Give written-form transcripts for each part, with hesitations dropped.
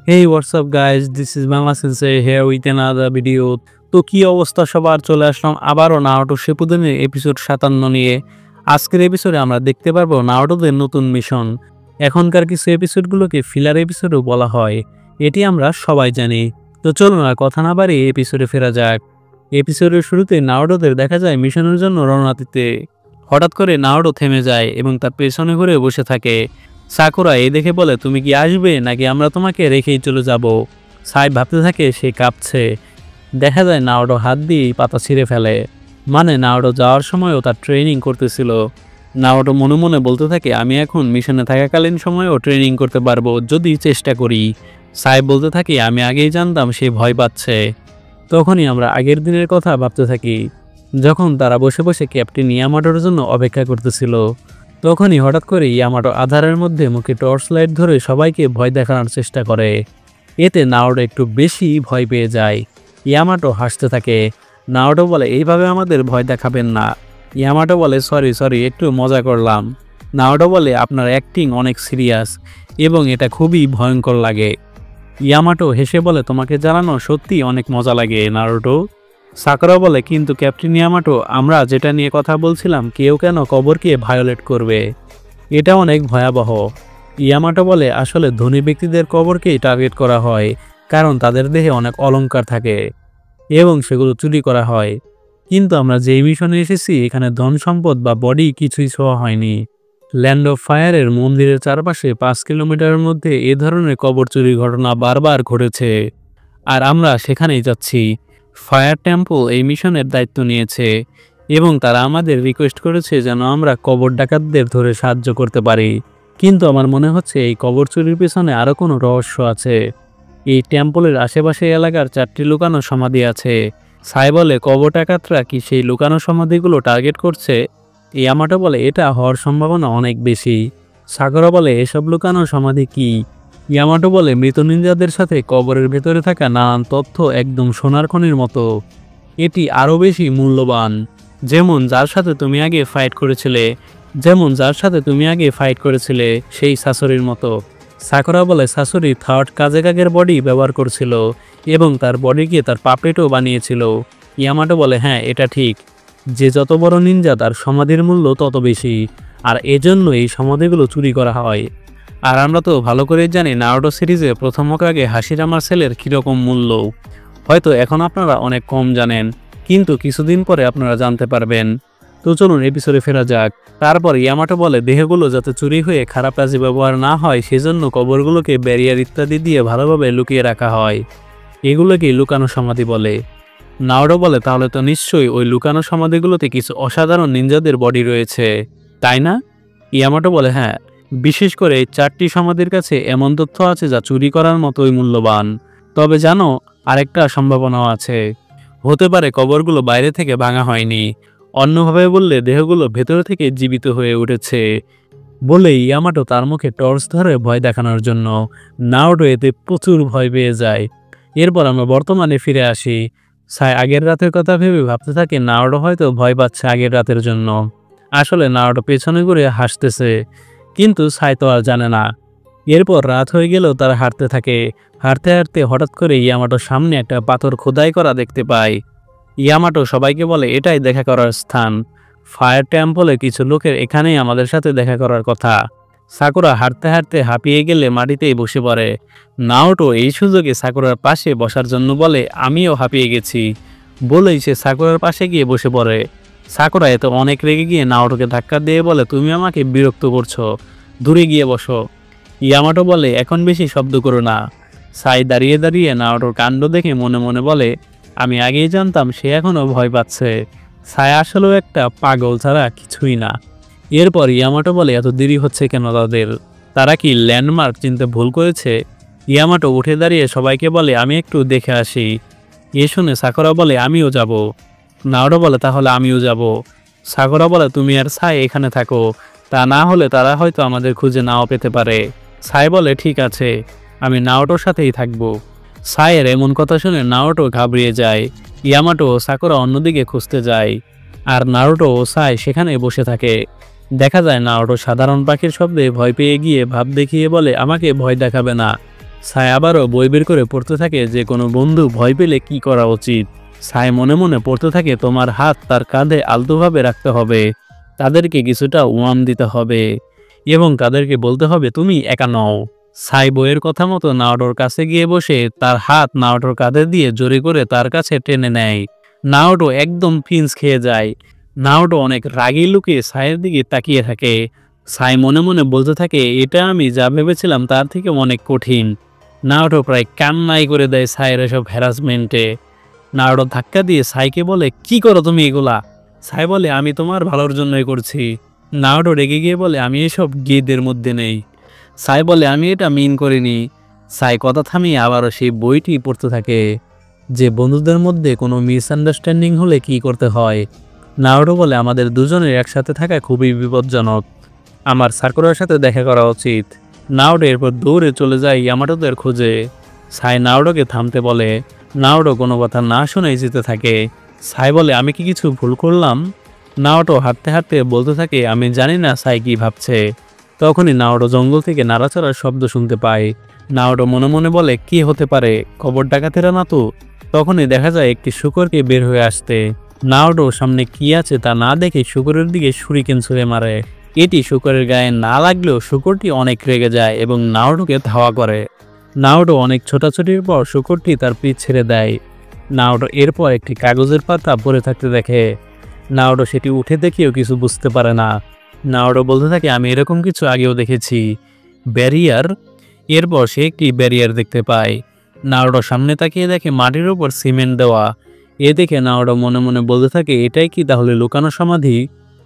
Hey, what's up guys? This is Bangla Sensei here with another video. তো কি অবস্থা সবার, চলে আসলাম আবারও নারুটো শিপুদেনের এপিসোড 57 নিয়ে। আজকের এপিসোডে আমরা দেখতে পারবো নারুটোদের নতুন মিশন। এখনকার কিছু এপিসোডগুলোকে ফিলার এপিসোডও বলা হয়, এটি আমরা সবাই জানি। তো চলুন আর কথা না বাড়িয়ে এপিসোডে ফেরা যাক। এপিসোডের শুরুতে নারুটোদের দেখা যায় মিশনের জন্য রওনা দিতে। হঠাৎ করে নারুটো থেমে যায় এবং তার পেছনে ঘুরে বসে থাকে। সাকুরা এই দেখে বলে, তুমি কি আসবে নাকি আমরা তোমাকে রেখেই চলে যাব? সাই ভাবতে থাকে, সে কাঁপছে। দেখা যায় নারুটো হাত দিয়ে পাতা ছিঁড়ে ফেলে, মানে নারুটো যাওয়ার সময়ও তার ট্রেনিং করতেছিল। নারুটো মনে মনে বলতে থাকে, আমি এখন মিশনে থাকাকালীন সময়েও ট্রেনিং করতে পারবো যদি চেষ্টা করি। সাই বলতে থাকে, আমি আগেই জানতাম সে ভয় পাচ্ছে। তখনই আমরা আগের দিনের কথা ভাবতে থাকি, যখন তারা বসে বসে ক্যাপ্টেন ইয়ামাটোর জন্য অপেক্ষা করতেছিল। তখনই হঠাৎ করে ইয়ামাটো আধারের মধ্যে মুখে টর্চ লাইট ধরে সবাইকে ভয় দেখানোর চেষ্টা করে। এতে নারুটো একটু বেশি ভয় পেয়ে যায়। ইয়ামাটো হাসতে থাকে। নারুটো বলে, এইভাবে আমাদের ভয় দেখাবেন না। ইয়ামাটো বলে, সরি একটু মজা করলাম। নারুটো বলে, আপনার অ্যাক্টিং অনেক সিরিয়াস এবং এটা খুবই ভয়ঙ্কর লাগে। ইয়ামাটো হেসে বলে, তোমাকে জানানো সত্যি অনেক মজা লাগে নারুটো। সাকুরা বলে, কিন্তু ক্যাপ্টেন ইয়ামাটো, আমরা যেটা নিয়ে কথা বলছিলাম, কেউ কেন কবরকে ভায়োলেট করবে? এটা অনেক ভয়াবহ। ইয়ামাটো বলে, আসলে ধনী ব্যক্তিদের কবরকেই টার্গেট করা হয়, কারণ তাদের দেহে অনেক অলংকার থাকে এবং সেগুলো চুরি করা হয়। কিন্তু আমরা যেই মিশনে এসেছি, এখানে ধন সম্পদ বা বডি কিছুই ছোঁয়া হয়নি। ল্যান্ড অফ ফায়ারের মন্দিরের চারপাশে 5 কিলোমিটারের মধ্যে এ ধরনের কবর চুরির ঘটনা বারবার ঘটেছে, আর আমরা সেখানেই যাচ্ছি। ফায়ার টেম্পল এই মিশনের দায়িত্ব নিয়েছে এবং তারা আমাদের রিকোয়েস্ট করেছে যেন আমরা কবর ডাকাতদের ধরে সাহায্য করতে পারি। কিন্তু আমার মনে হচ্ছে এই কবর চুরির পেছনে আরও কোনো রহস্য আছে। এই টেম্পলের আশেপাশে এলাকার 4টি লুকানো সমাধি আছে। সাই বলে, কবর ডাকাতরা কি সেই লুকানো সমাধিগুলো টার্গেট করছে? ইয়ামাটো বলে, এটা হওয়ার সম্ভাবনা অনেক বেশি। সাকুরা বলে, এসব লুকানো সমাধি কি? ইয়ামাটো বলে, মৃত নিনজাদের সাথে কবরের ভেতরে থাকা নানান তথ্য একদম সোনার খনির মতো। এটি আরও বেশি মূল্যবান, যেমন যার সাথে তুমি আগে ফাইট করেছিলে সেই সাসরির মতো। সাকুরা বলে, সাসরি থার্ড কাজেকাগের বডি ব্যবহার করছিল এবং তার বডিকে তার পাপেটও বানিয়েছিল। ইয়ামাটো বলে, হ্যাঁ এটা ঠিক, যে যত বড় নিনজা তার সমাধির মূল্য তত বেশি, আর এজন্য এই সমাধিগুলো চুরি করা হয়। আর আমরা তো ভালো করেই জানি নারুটো সিরিজে প্রথম হোকাগে হাশিরামার সেলের কীরকম মূল্য। হয়তো এখন আপনারা অনেক কম জানেন, কিন্তু কিছুদিন পরে আপনারা জানতে পারবেন। তো চলুন এপিসোডে ফেরা যাক। তারপর ইয়ামাটো বলে, দেহগুলো যাতে চুরি হয়ে খারাপ কাজে ব্যবহার না হয় সেজন্য কবরগুলোকে ব্যারিয়ার ইত্যাদি দিয়ে ভালোভাবে লুকিয়ে রাখা হয়। এগুলোকেই লুকানো সমাধি বলে। নারুটো বলে, তাহলে তো নিশ্চয়ই ওই লুকানো সমাধিগুলোতে কিছু অসাধারণ নিনজাদের বডি রয়েছে, তাই না? ইয়ামাটো বলে, হ্যাঁ, বিশেষ করে 4টি সমাধির কাছে এমন তথ্য আছে যা চুরি করার মতোই মূল্যবান। তবে জানো, আরেকটা সম্ভাবনাও আছে, হতে পারে কবরগুলো বাইরে থেকে ভাঙা হয়নি, অন্যভাবে বললে দেহগুলো ভেতর থেকে জীবিত হয়ে উঠেছে। বলে ইয়ামাটো তার মুখে টর্চ ধরে ভয় দেখানোর জন্য। নারুটো এতে প্রচুর ভয় পেয়ে যায়। এরপর আমরা বর্তমানে ফিরে আসি। সাই আগের রাতের কথা ভেবে ভাবতে থাকে নারুটো হয়তো ভয় পাচ্ছে আগের রাতের জন্য। আসলে নারুটো পেছনে ঘুরে হাসতেছে, কিন্তু সাই তো আর জানে না। এরপর রাত হয়ে গেলেও তারা হাঁটতে থাকে। হাঁটতে হাঁটতে হঠাৎ করে ইয়ামাটোর সামনে একটা পাথর খোদাই করা দেখতে পায়। ইয়ামাটো সবাইকে বলে, এটাই দেখা করার স্থান। ফায়ার টেম্পলে কিছু লোকের এখানেই আমাদের সাথে দেখা করার কথা। সাকুরা হাঁটতে হাঁটতে হাঁপিয়ে গেলে মাটিতেই বসে পড়ে। নারুটো এই সুযোগে সাকুরার পাশে বসার জন্য বলে, আমিও হাঁপিয়ে গেছি। বলেই সে সাকুরার পাশে গিয়ে বসে পড়ে। সাকুরা এত অনেক রেগে গিয়ে নারুটোকে ধাক্কা দিয়ে বলে, তুমি আমাকে বিরক্ত করছো, দূরে গিয়ে বসো। ইয়ামাটো বলে, এখন বেশি শব্দ করো না। সাই দাঁড়িয়ে দাঁড়িয়ে নারুটোর কাণ্ড দেখে মনে মনে বলে, আমি আগেই জানতাম সে এখনও ভয় পাচ্ছে। সাই আসলেও একটা পাগল ছাড়া কিছুই না। এরপর ইয়ামাটো বলে, এত দেরি হচ্ছে কেন তাদের? তারা কি ল্যান্ডমার্ক চিনতে ভুল করেছে? ইয়ামাটো উঠে দাঁড়িয়ে সবাইকে বলে, আমি একটু দেখে আসি। এ শুনে সাকুরা বলে, আমিও যাব। নারুটো বলে, তাহলে আমিও যাব। সাকুরা বলে, তুমি আর সাই এখানে থাকো, তা না হলে তারা হয়তো আমাদের খুঁজে নাও পেতে পারে। সাই বলে, ঠিক আছে, আমি নারুটোর সাথেই থাকবো। সাইয়ের এমন কথা শুনে নারুটো ঘাবড়িয়ে যায়। ইয়ামাটো ও সাকুরা অন্যদিকে খুঁজতে যায়, আর নারুটো ও সাই সেখানে বসে থাকে। দেখা যায় নারুটো সাধারণ পাখির শব্দে ভয় পেয়ে গিয়ে ভাব দেখিয়ে বলে, আমাকে ভয় দেখাবে না, সাই আবারও বই বের করে পড়তে থাকে যে কোনো বন্ধু ভয় পেলে কি করা উচিত। সাই মনে মনে পড়তে থাকে তোমার হাত তার কাঁধে আলতোভাবে রাখতে হবে, তাদেরকে কিছুটা ওয়ার্ম দিতে হবে এবং তাদেরকে বলতে হবে তুমি একা নও। সাই বইয়ের কথা মতো নাওটোর কাছে গিয়ে বসে তার হাত নাওটোর কাঁধে দিয়ে জোরে করে তার কাছে টেনে নেয়। নাওটো একদম পিঞ্চ খেয়ে যায়। নাওটো অনেক রাগী লুকিয়ে সাইয়ের দিকে তাকিয়ে থাকে। সাই মনে মনে বলতে থাকে এটা আমি যা ভেবেছিলাম তার থেকে অনেক কঠিন। নাওটো প্রায় কান্নাই করে দেয় সাইয়ের এসব হ্যারাসমেন্টে। নাওটো ধাক্কা দিয়ে সাইকে বলে কি করো তুমি এগুলা। সাই বলে আমি তোমার ভালোর জন্যই করছি। নাওটো রেগে গিয়ে বলে আমি এসব গেদের মধ্যে নেই। সাই বলে আমি এটা মিন করিনি। সাই কথা থামিয়ে আবারও সেই বইটি পড়তে থাকে যে বন্ধুদের মধ্যে কোনো মিসআন্ডারস্ট্যান্ডিং হলে কি করতে হয়। নাওটো বলে আমাদের দুজনের একসাথে থাকা খুবই বিপজ্জনক, আমার সাকুরার সাথে দেখা করা উচিত। নাওটো এরপর দৌড়ে চলে যায় ইয়ামাটোদের খোঁজে। সাই নাওটোকে থামতে বলে। নাওটো কোনো কথা না শুনেই যেতে থাকে। সাই বলে আমি কি কিছু ভুল করলাম। নাওটো হাঁটতে হাঁটতে বলতে থাকে আমি জানি না সাই কি ভাবছে। তখনই নাওটো জঙ্গল থেকে নাড়াচাড়ার শব্দ শুনতে পায়। নাওটো মনে মনে বলে কি হতে পারে, কবর ডাকাতেরা না তো। তখনই দেখা যায় একটি শূকরকে বের হয়ে আসতে। নাওটো সামনে কি আছে তা না দেখে শূকরের দিকে শুরিকেন ছুঁড়ে মারে। এটি শূকরের গায়ে না লাগলেও শূকরটি অনেক রেগে যায় এবং নাওটোকে ধাওয়া করে। নাওটো অনেক ছোটাছুটির পর শূকরটি তার পিঠ ছেড়ে দেয়। নাওটো এরপর একটি কাগজের পাতা পড়ে থাকতে দেখে। নাওটো সেটি উঠে দেখেও কিছু বুঝতে পারে না। নাওটো বলতে থাকে আমি এরকম কিছু আগেও দেখেছি, ব্যারিয়ার। এরপর সে একটি ব্যারিয়ার দেখতে পায়। নাওটো সামনে তাকিয়ে দেখে মাটির উপর সিমেন্ট দেওয়া। এ দেখে নাওটো মনে মনে বলতে থাকে এটাই কি তাহলে লুকানো সমাধি।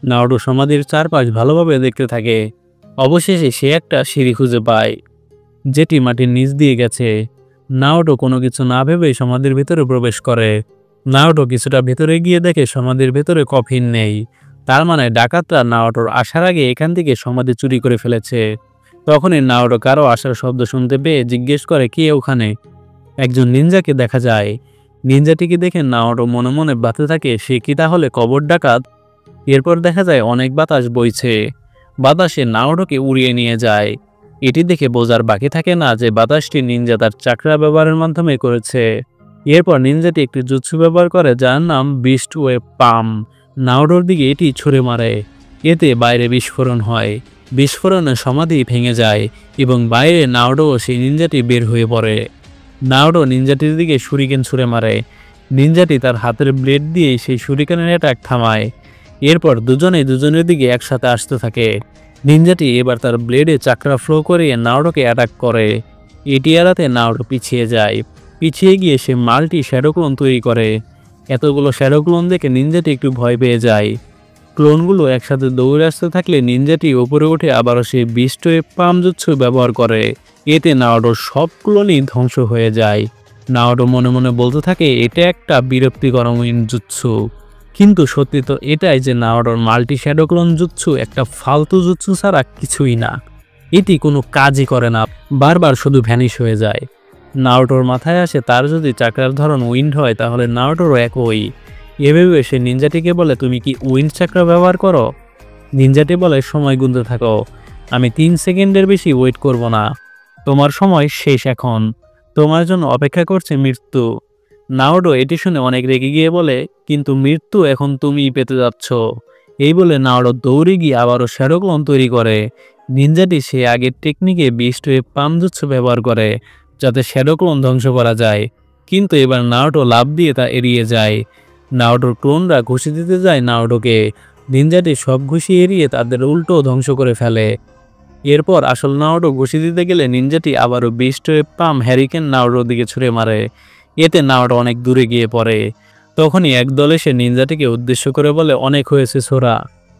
নাওটো সমাধির চারপাশ ভালোভাবে দেখতে থাকে। অবশেষে সে একটা সিঁড়ি খুঁজে পায় যেটি মাটির নিচ দিয়ে গেছে। নাওটো কোনো কিছু না ভেবেই সমাধির ভিতরে প্রবেশ করে। নাওটো কিছুটা ভেতরে গিয়ে দেখে সমাধির ভেতরে কফিন নেই। তার মানে ডাকাতরা নাওটোর আসার আগে এখান থেকে সমাধি চুরি করে ফেলেছে। তখনই নাওটো কারো আসার শব্দ শুনতে পেয়ে জিজ্ঞেস করে কে ওখানে। একজন নিনজাকে দেখা যায়। নিনজাটিকে দেখে নাওটো মনে মনে ভাবতে থাকে সে কি তাহলে কবর ডাকাত। এরপর দেখা যায় অনেক বাতাস বইছে। বাতাসে নাওটোকে উড়িয়ে নিয়ে যায়। এটি দেখে বোঝার বাকি থাকে না যে বাতাসটি নিনজা তার চাকরা ব্যবহারের মাধ্যমে করেছে। এরপর নিনজাটি একটি জুৎসু ব্যবহার করে যার নাম বিস্ট ওয়েব পাম। নাওটোর দিকে এটি ছুঁড়ে মারে। এতে বাইরে বিস্ফোরণ হয়। বিস্ফোরণে সমাধি ভেঙে যায় এবং বাইরে নাওটো ও সেই নিনজাটি বের হয়ে পড়ে। নাওটো নিনজাটির দিকে শুরিকেন ছুঁড়ে মারে। নিনজাটি তার হাতের ব্লেড দিয়ে সেই শুরিকেনের অ্যাটাক থামায়। এরপর দুজনের দিকে একসাথে আসতে থাকে। নিনজাটি এবার তার ব্লেডে চাকরা ফ্লো করিয়ে নাওটোকে অ্যাটাক করে। এটি এড়াতে নাওটো পিছিয়ে যায়। পিছিয়ে গিয়ে সে মাল্টি শ্যাডো ক্লোন তৈরি করে। এতগুলো শ্যাডো ক্লোন দেখে নিনজাটি একটু ভয় পেয়ে যায়। ক্লোনগুলো একসাথে দৌড়ে আসতে থাকলে নিনজাটি উপরে উঠে আবারও সে বিস্ট ওয়েব পাম জুৎসু ব্যবহার করে। এতে নাওটোর সব ক্লোনই ধ্বংস হয়ে যায়। নাওটো মনে মনে বলতে থাকে এটা একটা বিরক্তিকর জুৎসু। কিন্তু সত্যি তো এটাই যে নাওটোর মাল্টি শ্যাডো ক্লোন জুৎসু একটা ফালতু জুৎসু ছাড়া কিছুই না। এটি কোনো কাজই করে না, বারবার শুধু ভ্যানিশ হয়ে যায়। নাওটোর মাথায় আসে তার যদি চাকরার ধরন উইন্ড হয় তাহলে নাওটোরও একই। এভাবে সে নিনজাটিকে বলে তুমি কি উইন্ড চাকরা ব্যবহার করো। নিনজাটি বলে সময় গুনতে থাকো, আমি 3 সেকেন্ডের বেশি ওয়েট করব না, তোমার সময় শেষ এখন, তোমার জন্য অপেক্ষা করছে মৃত্যু। নাওটো এটি শুনে অনেক রেগে গিয়ে বলে কিন্তু মৃত্যু এখন তুমিই পেতে যাচ্ছ। এই বলে নাওটো দৌড়ে গিয়ে আবারও শ্যাডো ক্লোন তৈরি করে। নিনজাটি সে আগের টেকনিকে বিস্ট ওয়েব পাম জুৎসু ব্যবহার করে যাতে শ্যাডো ক্লোন ধ্বংস করা যায়। কিন্তু এবার নাওটো লাফ দিয়ে তা এড়িয়ে যায়। নাওটোর ক্লোনরা ঘুষি দিতে যায় নাওটোকে। নিনজাটি সব ঘুষি এড়িয়ে তাদের উল্টো ধ্বংস করে ফেলে। এরপর আসল নাওটো ঘুষি দিতে গেলে নিনজাটি আবারও বিস্ট ওয়েব পাম হ্যারিকেন নাওটোর দিকে ছুঁড়ে মারে। এতে নাওটো অনেক দূরে গিয়ে পড়ে। তখনই একদল এসে নিনজাটিকে উদ্দেশ্য করে বলে অনেক হয়েছে সোরা।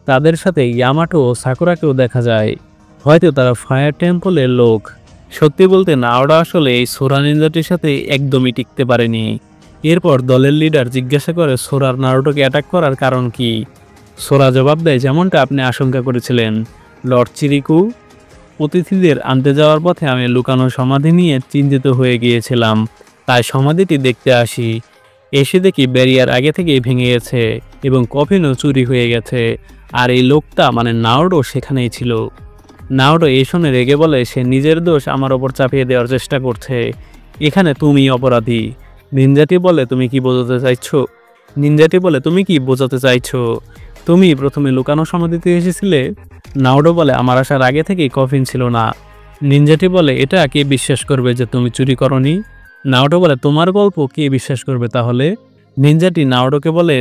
তাদের সাথে ইয়ামাটো ও সাকুরাকেও দেখা যায়। হয়তো তারা ফায়ার টেম্পলের লোক। সত্যি বলতে নাওটো আসলে এই সোরা নিনজাটির সাথে একদমই টিকতে পারেনি। এরপর দলের লিডার জিজ্ঞাসা করে সোরার নারুটোকে অ্যাটাক করার কারণ কি। সোরা জবাব দেয় যেমনটা আপনি আশঙ্কা করেছিলেন লর্ড চিরিকু, অতিথিদের আনতে যাওয়ার পথে আমি লুকানো সমাধি নিয়ে চিন্তিত হয়ে গিয়েছিলাম, তাই সমাধিটি দেখতে আসি। এসে দেখি ব্যারিয়ার আগে থেকেই ভেঙে গেছে এবং কফিনও চুরি হয়ে গেছে, আর এই লোকটা মানে নারুটো সেখানেই ছিল। নাওটো এই শুনে রেগে বলে সে নিজের দোষ আমার ওপর চাপিয়ে দেওয়ার চেষ্টা করছে, এখানে তুমি অপরাধী। নিনজাটি বলে তুমি কি বোঝাতে চাইছো? তুমি কি বোঝাতে চাইছো? তুমি প্রথমে লুকানো সমাধিতে এসেছিলে। নাওটো বলে আমার আসার আগে থেকেই কফিন ছিল না। নিনজাটি বলে এটা কে বিশ্বাস করবে যে তুমি চুরি করনি? নাওটো বলে তোমার গল্প কে বিশ্বাস করবে তাহলে? নিনজাটি নাওটোকে বলে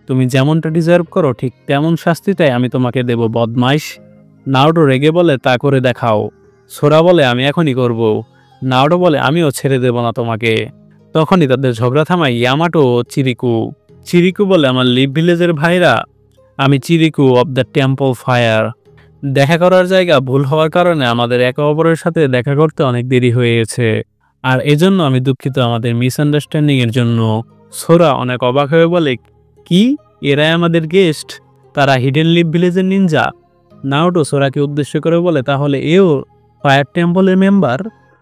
তুমি যেমনটা ডিজার্ভ করো ঠিক তেমন শাস্তিটাই আমি তোমাকে দেব বদমাইশ। নাওটো রেগে বলে তা করে দেখাও। সোরা বলে আমি এখনই করব। নাওটো বলে আমিও ছেড়ে দেব না তোমাকে। তখনই তাদের ঝগড়া থামায় ইয়ামাটো ও চিরিকু। চিরিকু বলে আমার লিভ ভিলেজের ভাইরা, আমি চিরিকু অব দ্য টেম্পল ফায়ার। দেখা করার জায়গা ভুল হওয়ার কারণে আমাদের একে অপরের সাথে দেখা করতে অনেক দেরি হয়ে গেছে, আর এজন্য আমি দুঃখিত আমাদের মিসআন্ডারস্ট্যান্ডিং এর জন্য। সোরা অনেক অবাক হয়ে বলে কি, এরাই আমাদের গেস্ট? তারা হিডেন লিভ ভিলেজের নিনজা? নাওটো সোরাকে উদ্দেশ্য করে বলে তাহলে এও ফায়ার টেম্পলের মেম্বার?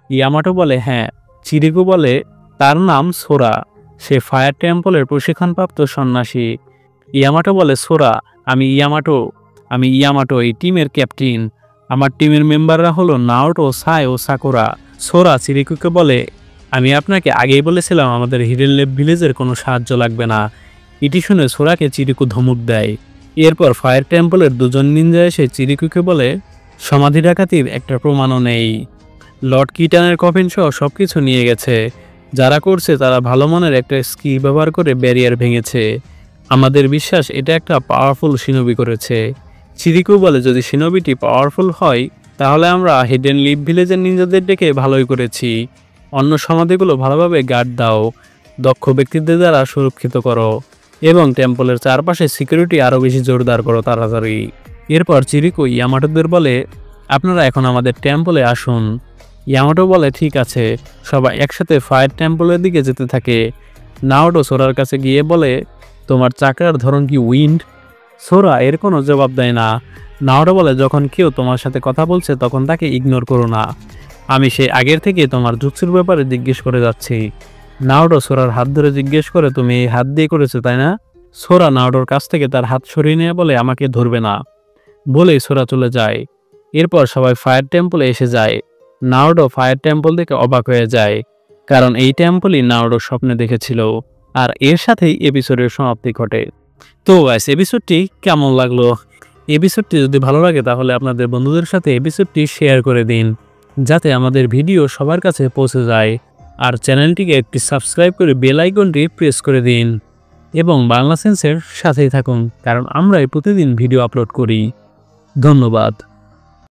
ইয়ামাটো বলে হ্যাঁ। চিরিকু বলে তার নাম সোরা, সে ফায়ার টেম্পলের প্রশিক্ষণপ্রাপ্ত সন্ন্যাসী। ইয়ামাটো বলে সোরা আমি ইয়ামাটো এই টিমের ক্যাপ্টেন। আমার টিমের মেম্বাররা হলো নাওটো, সাই ও সাকুরা। সোরা চিরিকুকে বলে আমি আপনাকে আগেই বলেছিলাম আমাদের হিডেন লিভ ভিলেজের কোনো সাহায্য লাগবে না। এটি শুনে সোরাকে চিরিকু ধমক দেয়। এরপর ফায়ার টেম্পলের দুজন নিনজা এসে চিরিকুকে বলে সমাধি ডাকাতির একটা প্রমাণও নেই। লর্ড কিটানের কফিন সহ সবকিছু নিয়ে গেছে। যারা করছে তারা ভালো মনের একটা স্কিল ব্যবহার করে ব্যারিয়ার ভেঙেছে। আমাদের বিশ্বাস এটা একটা পাওয়ারফুল শিনোবি করেছে। চিরিকু বলে যদি শিনোবিটি পাওয়ারফুল হয় তাহলে আমরা হিডেন লিভ ভিলেজের নিনজাদের ডেকে ভালোই করেছি। অন্য সমাধিগুলো ভালোভাবে গার্ড দাও, দক্ষ ব্যক্তিদের দ্বারা সুরক্ষিত করো এবং টেম্পলের চারপাশে সিকিউরিটি আরও বেশি জোরদার করো তাড়াতাড়ি। এরপর চিরিকু ইয়ামাটোদের বলে আপনারা এখন আমাদের টেম্পলে আসুন। ইয়ামাটো বলে ঠিক আছে। সবাই একসাথে ফায়ার টেম্পলের দিকে যেতে থাকে। নাওটো সোরার কাছে গিয়ে বলে তোমার চাকরার ধরন কি উইন্ড? সোরা এর কোনো জবাব দেয় না। নাওটো বলে যখন কেউ তোমার সাথে কথা বলছে তখন তাকে ইগনোর করো না। আমি সে আগের থেকে তোমার জুৎসুর ব্যাপারে জিজ্ঞেস করে যাচ্ছি। নাওটো সোরার হাত ধরে জিজ্ঞেস করে তুমি এই হাত দিয়ে করেছো তাই না? সোরা নাওটোর কাছ থেকে তার হাত সরিয়ে নিয়ে বলে আমাকে ধরবে না বলেই সোরা চলে যায়। এরপর সবাই ফায়ার টেম্পলে এসে যায়। নাওটো ফায়ার টেম্পল দেখে অবাক হয়ে যায়, কারণ এই টেম্পলই নাওটো স্বপ্নে দেখেছিল। আর এর সাথেই এপিসোডের সমাপ্তি ঘটে। তো গাইস এপিসোডটি কেমন লাগলো? এপিসোডটি যদি ভালো লাগে তাহলে আপনাদের বন্ধুদের সাথে এপিসোডটি শেয়ার করে দিন, যাতে আমাদের ভিডিও সবার কাছে পৌঁছে যায়। আর চ্যানেলটিকে একটি সাবস্ক্রাইব করে বেল আইকনটি প্রেস করে দিন এবং বাংলা সেন্সের সাথেই থাকুন, কারণ আমরাই প্রতিদিন ভিডিও আপলোড করি। ধন্যবাদ।